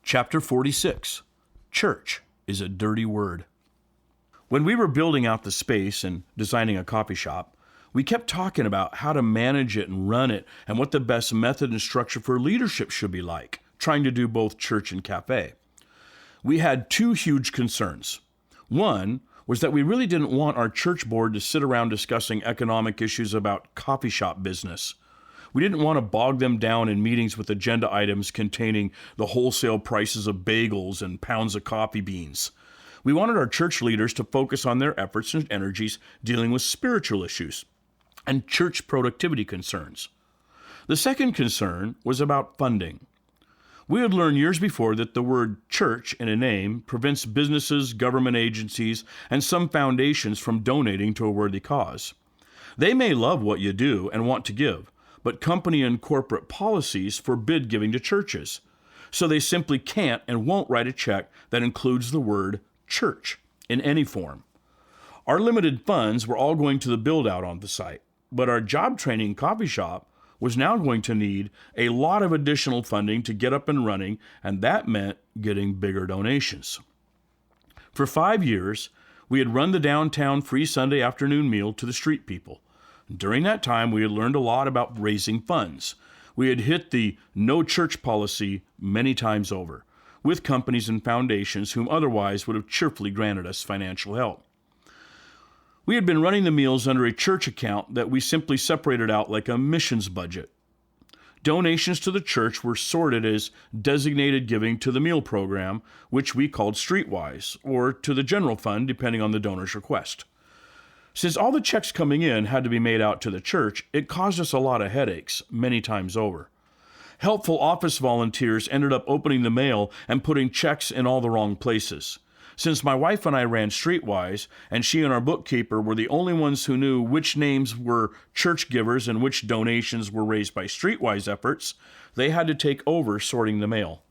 Chapter 46. Church is a dirty word. When we were building out the space and designing a coffee shop, we kept talking about how to manage it and run it and what the best method and structure for leadership should be like, trying to do both church and cafe. We had two huge concerns. One was that we really didn't want our church board to sit around discussing economic issues about coffee shop business. We didn't want to bog them down in meetings with agenda items containing the wholesale prices of bagels and pounds of coffee beans. We wanted our church leaders to focus on their efforts and energies dealing with spiritual issues and church productivity concerns. The second concern was about funding. We had learned years before that the word church in a name prevents businesses, government agencies, and some foundations from donating to a worthy cause. They may love what you do and want to give, but company and corporate policies forbid giving to churches. So they simply can't and won't write a check that includes the word church in any form. Our limited funds were all going to the build-out on the site, but our job training coffee shop was now going to need a lot of additional funding to get up and running, and that meant getting bigger donations. For 5 years, we had run the downtown free Sunday afternoon meal to the street people. During that time, we had learned a lot about raising funds. We had hit the no church policy many times over, with companies and foundations whom otherwise would have cheerfully granted us financial help. We had been running the meals under a church account that we simply separated out like a missions budget. Donations to the church were sorted as designated giving to the meal program, which we called Streetwise, or to the general fund, depending on the donor's request. Since all the checks coming in had to be made out to the church, it caused us a lot of headaches, many times over. Helpful office volunteers ended up opening the mail and putting checks in all the wrong places. Since my wife and I ran Streetwise, and she and our bookkeeper were the only ones who knew which names were church givers and which donations were raised by Streetwise efforts, they had to take over sorting the mail.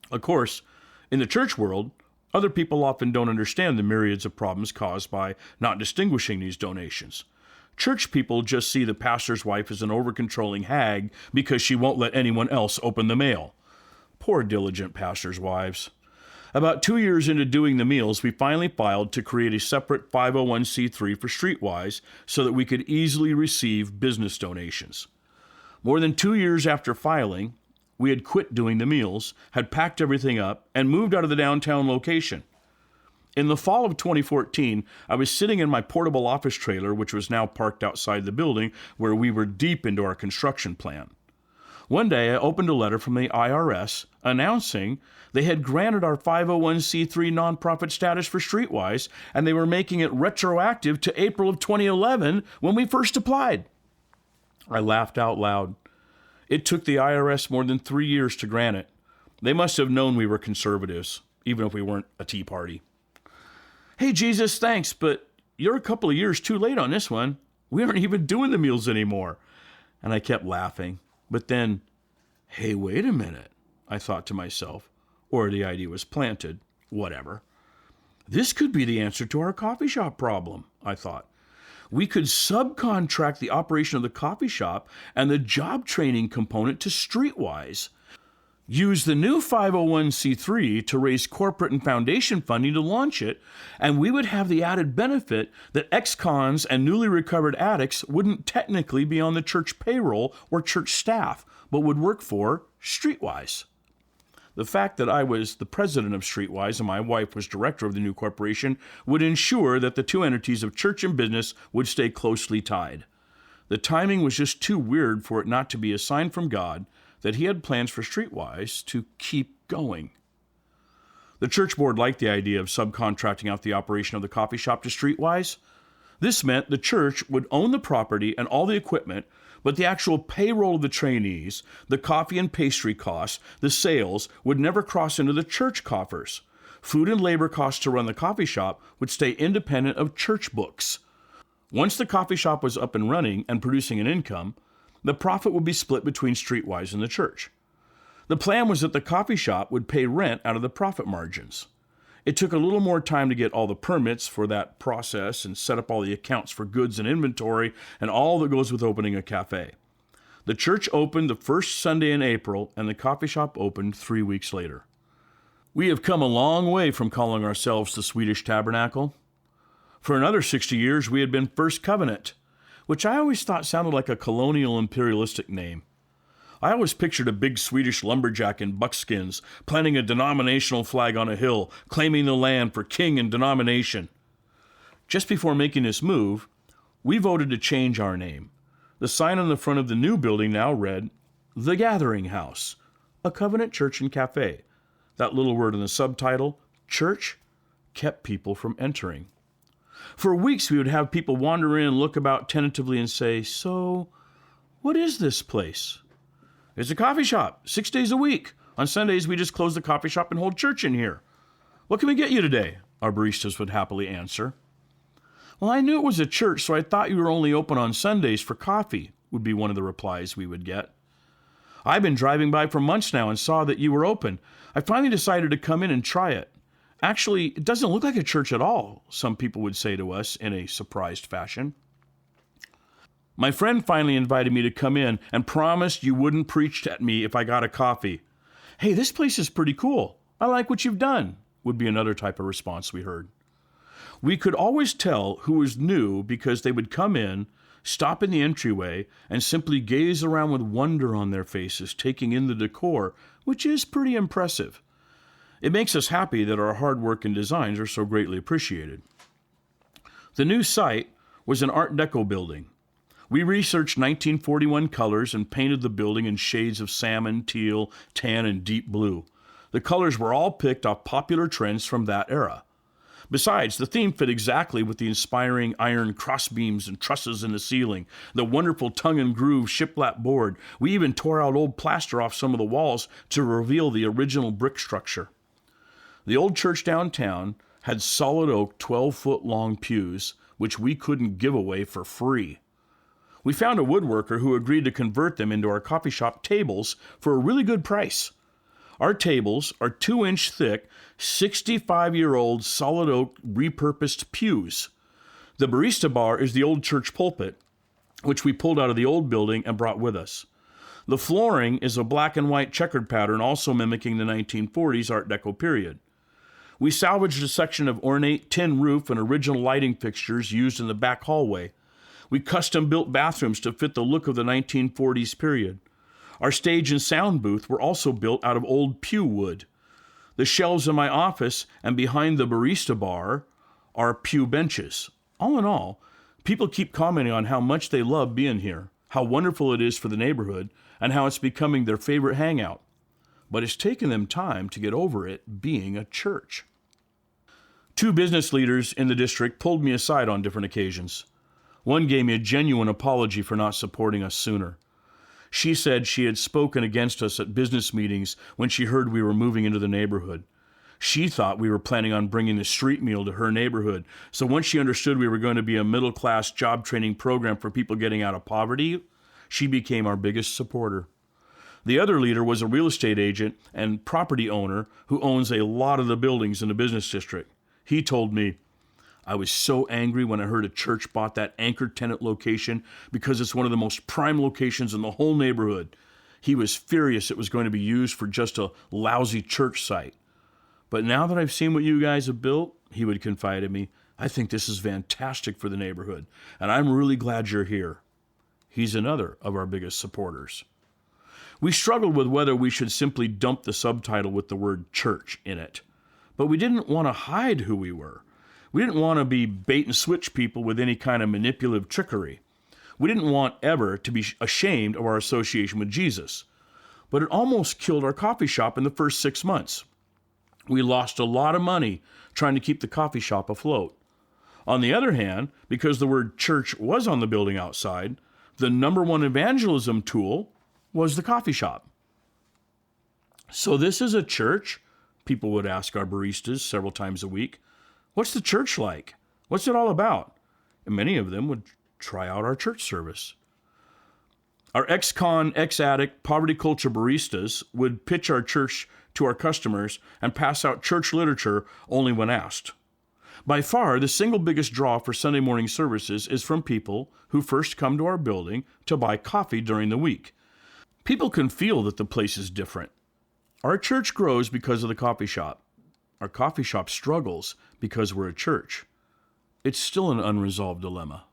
Of course, in the church world, other people often don't understand the myriads of problems caused by not distinguishing these donations. Church people just see the pastor's wife as an over-controlling hag because she won't let anyone else open the mail. Poor diligent pastors' wives. About 2 years into doing the meals, we finally filed to create a separate 501c3 for Streetwise so that we could easily receive business donations. More than 2 years after filing, we had quit doing the meals, had packed everything up, and moved out of the downtown location. In the fall of 2014, I was sitting in my portable office trailer, which was now parked outside the building, where we were deep into our construction plan. One day, I opened a letter from the IRS announcing they had granted our 501c3 nonprofit status for Streetwise, and they were making it retroactive to April of 2011 when we first applied. I laughed out loud. It took the IRS more than 3 years to grant it. They must have known we were conservatives, even if we weren't a Tea Party. Hey, Jesus, thanks, but you're a couple of years too late on this one. We aren't even doing the meals anymore. And I kept laughing. But then, hey, wait a minute, I thought to myself, or the idea was planted, whatever. This could be the answer to our coffee shop problem, I thought. We could subcontract the operation of the coffee shop and the job training component to Streetwise. Use the new 501c3 to raise corporate and foundation funding to launch it, and we would have the added benefit that ex-cons and newly recovered addicts wouldn't technically be on the church payroll or church staff, but would work for Streetwise. The fact that I was the president of Streetwise and my wife was director of the new corporation would ensure that the two entities of church and business would stay closely tied. The timing was just too weird for it not to be a sign from God that he had plans for Streetwise to keep going. The church board liked the idea of subcontracting out the operation of the coffee shop to Streetwise. This meant the church would own the property and all the equipment, but the actual payroll of the trainees, the coffee and pastry costs, the sales, would never cross into the church coffers. Food and labor costs to run the coffee shop would stay independent of church books. Once the coffee shop was up and running and producing an income, the profit would be split between Streetwise and the church. The plan was that the coffee shop would pay rent out of the profit margins. It took a little more time to get all the permits for that process and set up all the accounts for goods and inventory and all that goes with opening a cafe. The church opened the first Sunday in April, and the coffee shop opened 3 weeks later. We have come a long way from calling ourselves the Swedish Tabernacle. For another 60 years, we had been First Covenant, which I always thought sounded like a colonial imperialistic name. I always pictured a big Swedish lumberjack in buckskins, planting a denominational flag on a hill, claiming the land for king and denomination. Just before making this move, we voted to change our name. The sign on the front of the new building now read, The Gathering House, a Covenant Church and Cafe. That little word in the subtitle, church, kept people from entering. For weeks, we would have people wander in, look about tentatively, and say, "So, what is this place?" "It's a coffee shop, 6 days a week. On Sundays, we just close the coffee shop and hold church in here." "What can we get you today?" our baristas would happily answer. "Well, I knew it was a church, so I thought you were only open on Sundays for coffee," would be one of the replies we would get. "I've been driving by for months now and saw that you were open. I finally decided to come in and try it. Actually, it doesn't look like a church at all," some people would say to us in a surprised fashion. My friend finally invited me to come in and promised you wouldn't preach at me if I got a coffee. "Hey, this place is pretty cool. I like what you've done," would be another type of response we heard. We could always tell who was new because they would come in, stop in the entryway, and simply gaze around with wonder on their faces, taking in the decor, which is pretty impressive. It makes us happy that our hard work and designs are so greatly appreciated. The new site was an Art Deco building. We researched 1941 colors and painted the building in shades of salmon, teal, tan, and deep blue. The colors were all picked off popular trends from that era. Besides, the theme fit exactly with the inspiring iron crossbeams and trusses in the ceiling, the wonderful tongue-and-groove shiplap board. We even tore out old plaster off some of the walls to reveal the original brick structure. The old church downtown had solid oak 12-foot-long pews, which we couldn't give away for free. We found a woodworker who agreed to convert them into our coffee shop tables for a really good price. Our tables are 2-inch thick, 65-year-old solid oak repurposed pews. The barista bar is the old church pulpit, which we pulled out of the old building and brought with us. The flooring is a black and white checkered pattern, also mimicking the 1940s Art Deco period. We salvaged a section of ornate tin roof and original lighting fixtures used in the back hallway. We custom-built bathrooms to fit the look of the 1940s period. Our stage and sound booth were also built out of old pew wood. The shelves in my office and behind the barista bar are pew benches. All in all, people keep commenting on how much they love being here, how wonderful it is for the neighborhood, and how it's becoming their favorite hangout. But it's taken them time to get over it being a church. 2 business leaders in the district pulled me aside on different occasions. One gave me a genuine apology for not supporting us sooner. She said she had spoken against us at business meetings when she heard we were moving into the neighborhood. She thought we were planning on bringing the street meal to her neighborhood, so once she understood we were going to be a middle-class job training program for people getting out of poverty, she became our biggest supporter. The other leader was a real estate agent and property owner who owns a lot of the buildings in the business district. He told me, "I was so angry when I heard a church bought that anchor tenant location because it's one of the most prime locations in the whole neighborhood." He was furious it was going to be used for just a lousy church site. "But now that I've seen what you guys have built," he would confide in me, "I think this is fantastic for the neighborhood, and I'm really glad you're here." He's another of our biggest supporters. We struggled with whether we should simply dump the subtitle with the word church in it, but we didn't want to hide who we were. We didn't want to be bait and switch people with any kind of manipulative trickery. We didn't want ever to be ashamed of our association with Jesus. But it almost killed our coffee shop in the first 6 months. We lost a lot of money trying to keep the coffee shop afloat. On the other hand, because the word church was on the building outside, the number one evangelism tool was the coffee shop. "So this is a church?" people would ask our baristas several times a week. "What's the church like? What's it all about?" And many of them would try out our church service. Our ex-con, ex-addict, poverty culture baristas would pitch our church to our customers and pass out church literature only when asked. By far, the single biggest draw for Sunday morning services is from people who first come to our building to buy coffee during the week. People can feel that the place is different. Our church grows because of the coffee shop. our coffee shop struggles because we're a church. It's still an unresolved dilemma.